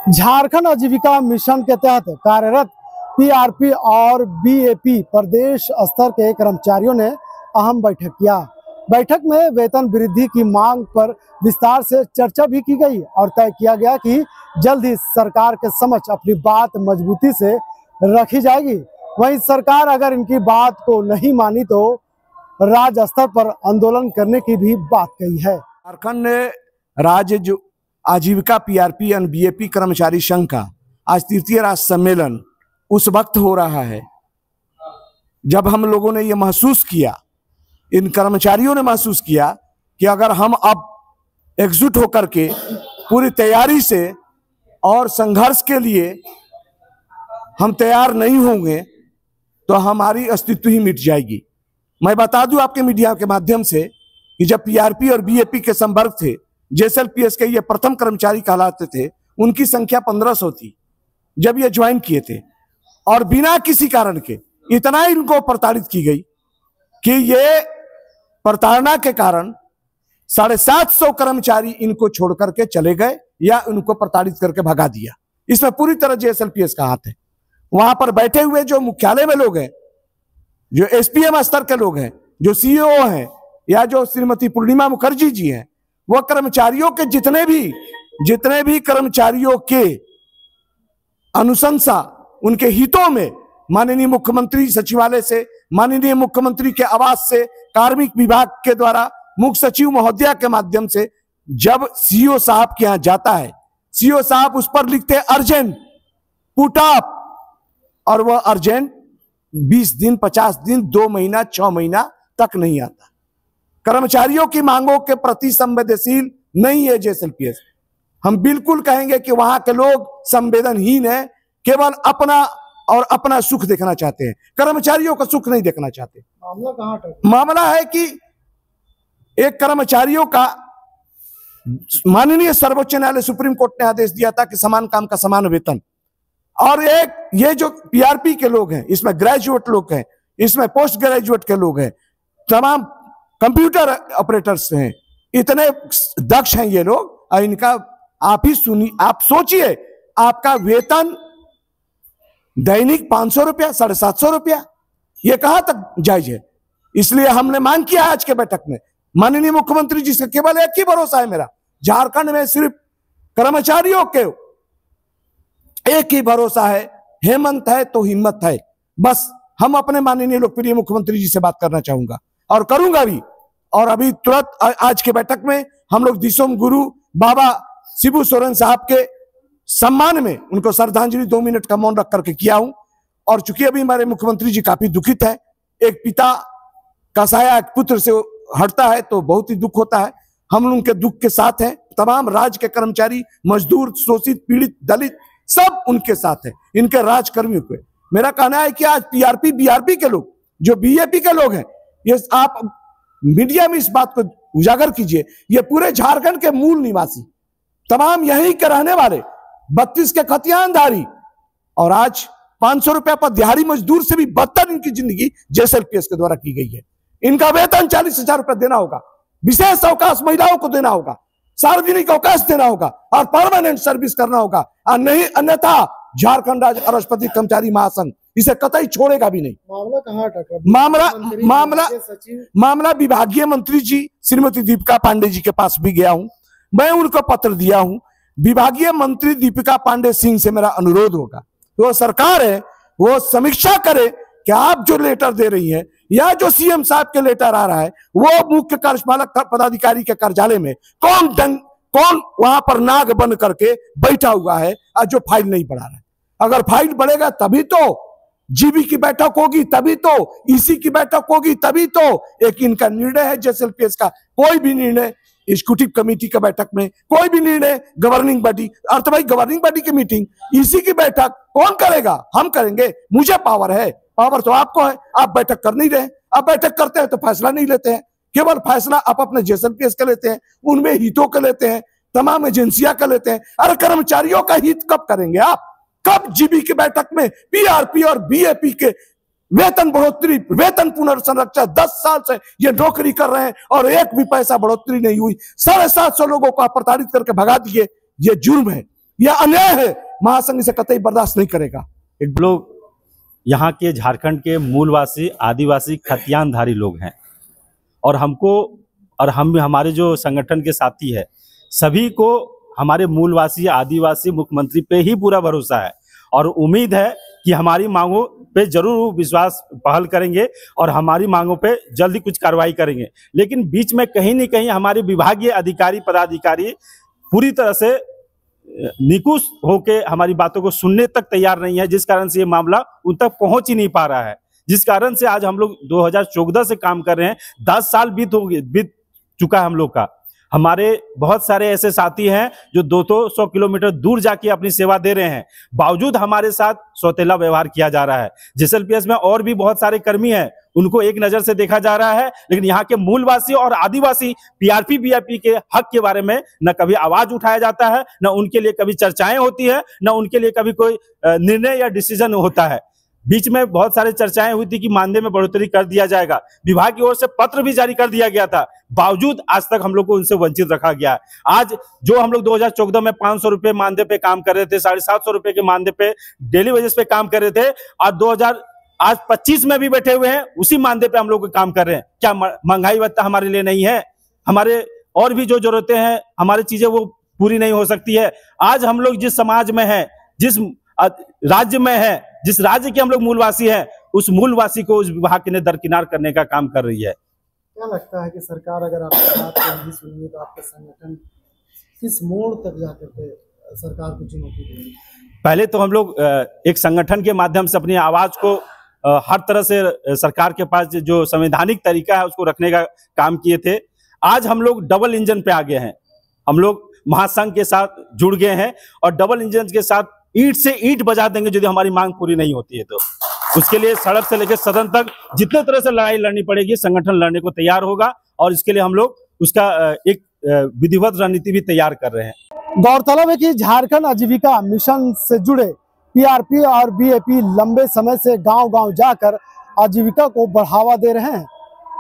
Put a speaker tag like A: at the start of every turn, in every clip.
A: झारखंड आजीविका मिशन के तहत कार्यरत पीआरपी और बीएपी प्रदेश स्तर के कर्मचारियों ने अहम बैठक किया। बैठक में वेतन वृद्धि की मांग पर विस्तार से चर्चा भी की गई और तय किया गया कि जल्द ही सरकार के समक्ष अपनी बात मजबूती से रखी जाएगी। वहीं सरकार अगर इनकी बात को नहीं मानी तो राज्य स्तर पर आंदोलन करने की भी बात कही है।
B: झारखंड ने राज्य जो आजीविका पीआरपी एंड बीएपी कर्मचारी संघ का आज तृतीय राष्ट्र सम्मेलन उस वक्त हो रहा है जब हम लोगों ने ये महसूस किया, इन कर्मचारियों ने महसूस किया कि अगर हम अब एकजुट होकर के पूरी तैयारी से और संघर्ष के लिए हम तैयार नहीं होंगे तो हमारी अस्तित्व ही मिट जाएगी। मैं बता दूं आपके मीडिया के माध्यम से कि जब पीआरपी और बीएपी के संवर्ग थे, जेएसएलपीएस के ये प्रथम कर्मचारी कहलाते थे, उनकी संख्या 1500 थी जब ये ज्वाइन किए थे और बिना किसी कारण के इतना इनको प्रताड़ित की गई कि ये प्रताड़ना के कारण 750 कर्मचारी इनको छोड़ करके चले गए या उनको प्रताड़ित करके भगा दिया। इसमें पूरी तरह जेएसएलपीएस का हाथ है। वहां पर बैठे हुए जो मुख्यालय में लोग हैं, जो एसपीएम स्तर के लोग हैं, जो सीईओ हैं या जो श्रीमती पूर्णिमा मुखर्जी जी हैं, वह कर्मचारियों के जितने भी कर्मचारियों के अनुशंसा, उनके हितों में माननीय मुख्यमंत्री सचिवालय से, माननीय मुख्यमंत्री के आवास से, कार्मिक विभाग के द्वारा मुख्य सचिव महोदया के माध्यम से जब सीईओ साहब के यहां जाता है, सीईओ साहब उस पर लिखते हैं अर्जेंट पुट अप, और वह अर्जेंट 20 दिन, 50 दिन, 2 महीना, 6 महीना तक नहीं आता। कर्मचारियों की मांगों के प्रति संवेदनशील नहीं है जेएसएलपीएस। हम बिल्कुल कहेंगे कि वहां के लोग संवेदनहीन है, केवल अपना सुख देखना चाहते हैं, कर्मचारियों का सुख नहीं देखना चाहते।
A: मामला कहां तक? मामला
B: है कि एक कर्मचारियों का माननीय सर्वोच्च न्यायालय सुप्रीम कोर्ट ने आदेश दिया था कि समान काम का समान वेतन, और एक ये जो पीआरपी के लोग हैं, इसमें ग्रेजुएट लोग हैं, इसमें पोस्ट ग्रेजुएट के लोग हैं, तमाम कंप्यूटर ऑपरेटर्स हैं, इतने दक्ष हैं ये लोग। और इनका आप ही सुनिए, आप सोचिए, आपका वेतन दैनिक 500 रुपया, 750 रुपया, ये कहां तक जायज है? इसलिए हमने मांग किया आज के बैठक में माननीय मुख्यमंत्री जी से। केवल एक ही भरोसा है मेरा, झारखंड में सिर्फ कर्मचारियों के एक ही भरोसा है, हेमंत है तो हिम्मत है। बस हम अपने माननीय लोकप्रिय मुख्यमंत्री जी से बात करना चाहूंगा और करूंगा भी। और अभी तुरंत आज के बैठक में हम लोग दिसोम गुरु बाबा शिबू सोरेन साहब के सम्मान में उनको श्रद्धांजलि 2 मिनट का मौन रख करके किया हूं। और चूंकि अभी हमारे मुख्यमंत्री जी काफी दुखित है, एक पिता का साया एक पुत्र से हटता है तो बहुत ही दुख होता है। हम उनके दुख के साथ हैं। तमाम राज्य के कर्मचारी, मजदूर, शोषित, पीड़ित, दलित सब उनके साथ है, इनके राजकर्मियों के। मेरा कहना है कि आज पीआरपी बीआरपी के लोग, जो बीएपी के लोग हैं, ये आप मीडिया में इस बात को उजागर कीजिए, ये पूरे झारखंड के मूल निवासी, तमाम यहीं के रहने वाले 32 के खतियानधारी, और आज 500 रुपया पर दिहाड़ी मजदूर से भी बदतर इनकी जिंदगी जेएसएलपीएस के द्वारा की गई है। इनका वेतन 40,000 रुपया देना होगा, विशेष अवकाश महिलाओं को देना होगा, सार्वजनिक अवकाश देना होगा और परमानेंट सर्विस करना होगा, और नहीं अन्यथा झारखंड राज्य अराजपत्रित कर्मचारी महासंघ इसे कतई छोड़ेगा भी नहीं।
A: मामला कहां तक?
B: मामला विभागीय मंत्री जी श्रीमती दीपिका पांडे जी के पास भी गया हूं, मैं उनको पत्र दिया हूं। विभागीय मंत्री दीपिका पांडे सिंह से मेरा अनुरोध होगा, वो सरकार है, वो समीक्षा करे कि आप जो लेटर दे रही हैं या जो सीएम साहब के लेटर आ रहा है, वो मुख्य कार्यपालक पदाधिकारी के कार्यालय में कौन वहां पर नाग बन करके बैठा हुआ है और जो फाइल नहीं बढ़ा रहा है। अगर फाइल बढ़ेगा तभी तो जीबी की बैठक होगी, तभी तो ईसी की बैठक होगी, तभी तो एक इनका निर्णय है जेएसएलपीएस का। कोई भी निर्णय एग्जीक्यूटिव कमेटी की बैठक में, कोई भी निर्णय गवर्निंग बॉडी, अर्थ भाई गवर्निंग बॉडी की मीटिंग, ईसी की बैठक कौन करेगा? हम करेंगे। मुझे पावर है, पावर तो आपको है, आप बैठक कर नहीं रहे। आप बैठक करते हैं तो फैसला नहीं लेते हैं, केवल फैसला आप अपने जेएसएलपीएस के लेते हैं, उनमें हितों के लेते हैं, तमाम एजेंसियां का लेते हैं। अरे कर्मचारियों का हित कब करेंगे आप? कब जीबी की बैठक में पीआरपी और बीएपी के वेतन बढ़ोतरी, वेतन पुनर्संरचना, 10 साल से ये नौकरी कर रहे हैं और एक भी पैसा बढ़ोतरी नहीं हुई। 750 लोगों को प्रताड़ित करके भगा दिए, ये जुर्म है। यह अन्याय है, महासंघ इसे कतई बर्दाश्त नहीं करेगा।
C: एक लोग यहाँ के झारखंड के मूलवासी आदिवासी खतियानधारी लोग हैं और हमको और हम हमारे जो संगठन के साथी है सभी को हमारे मूलवासी आदिवासी मुख्यमंत्री पे ही पूरा भरोसा है और उम्मीद है कि हमारी मांगों पे जरूर विश्वास पहल करेंगे और हमारी मांगों पे जल्दी कुछ कार्रवाई करेंगे। लेकिन बीच में कहीं न कहीं हमारे विभागीय अधिकारी पदाधिकारी पूरी तरह से निकुश होके हमारी बातों को सुनने तक तैयार नहीं है, जिस कारण से ये मामला उन तक पहुंच ही नहीं पा रहा है। जिस कारण से आज हम लोग 2014 से काम कर रहे हैं, 10 साल बीत चुका है हम लोग का। हमारे बहुत सारे ऐसे साथी हैं जो 200 किलोमीटर दूर जाके अपनी सेवा दे रहे हैं, बावजूद हमारे साथ सौतेला व्यवहार किया जा रहा है। जेएसएलपीएस में और भी बहुत सारे कर्मी हैं, उनको एक नजर से देखा जा रहा है, लेकिन यहाँ के मूलवासी और आदिवासी पीआरपी बीआरपी के हक के बारे में न कभी आवाज उठाया जाता है, न उनके लिए कभी चर्चाएं होती है, न उनके लिए कभी कोई निर्णय या डिसीजन होता है। बीच में बहुत सारे चर्चाएं हुई थी कि मानदेय में बढ़ोतरी कर दिया जाएगा, विभाग की ओर से पत्र भी जारी कर दिया गया था, बावजूद आज तक हम लोग को उनसे वंचित रखा गया। आज जो हम लोग 2014 में 500 रुपए मानदेय पे काम कर रहे थे, 750 रुपए के मानदेय पे डेली वेजेस पे काम कर रहे थे, आज 25 में भी बैठे हुए हैं, उसी मानदेय पे हम लोग काम कर रहे हैं। क्या महंगाई भत्ता हमारे लिए नहीं है? हमारे और भी जो जरूरतें हैं, हमारी चीजें वो पूरी नहीं हो सकती है? आज हम लोग जिस समाज में है, जिस राज्य में है, जिस राज्य के हम लोग मूलवासी हैं, उस मूलवासी को उस विभाग के दरकिनार करने का काम कर रही है।
A: क्या लगता है कि सरकार अगर आपकी बात को नहीं सुनेगी तो आपके संगठन किस मोड़ तक जाकर के सरकार को चुनौती देगी?
C: पहले तो हम लोग एक संगठन के माध्यम से अपनी आवाज को हर तरह से सरकार के पास जो संवैधानिक तरीका है उसको रखने का काम किए थे। आज हम लोग डबल इंजन पे आ गए हैं, हम लोग महासंघ के साथ जुड़ गए हैं और डबल इंजन के साथ ईंट से ईंट बजा देंगे यदि हमारी मांग पूरी नहीं होती है तो। उसके लिए सड़क से लेकर सदन तक जितने तरह से लड़ाई लड़नी पड़ेगी, संगठन लड़ने को तैयार होगा और इसके लिए हम लोग उसका एक विधिवत रणनीति भी तैयार कर रहे हैं।
A: गौरतलब है कि झारखंड आजीविका मिशन से जुड़े पीआरपी और बीएपी लंबे समय से गांव-गांव जाकर आजीविका को बढ़ावा दे रहे हैं।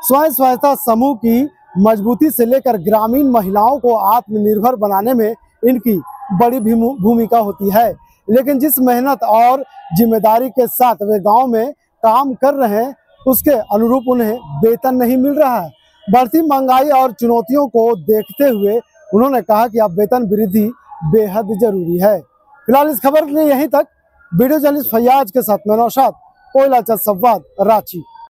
A: स्वयं सहायता समूह की मजबूती से लेकर ग्रामीण महिलाओं को आत्मनिर्भर बनाने में इनकी बड़ी भूमिका होती है। लेकिन जिस मेहनत और जिम्मेदारी के साथ वे गांव में काम कर रहे हैं, उसके अनुरूप उन्हें वेतन नहीं मिल रहा है। बढ़ती महंगाई और चुनौतियों को देखते हुए उन्होंने कहा कि अब वेतन वृद्धि बेहद जरूरी है। फिलहाल इस खबर के लिए यहीं तक। वीडियो जर्नलिस्ट फैयाज के साथ मैं नौशाद, कोयला चंद संवाद, रांची।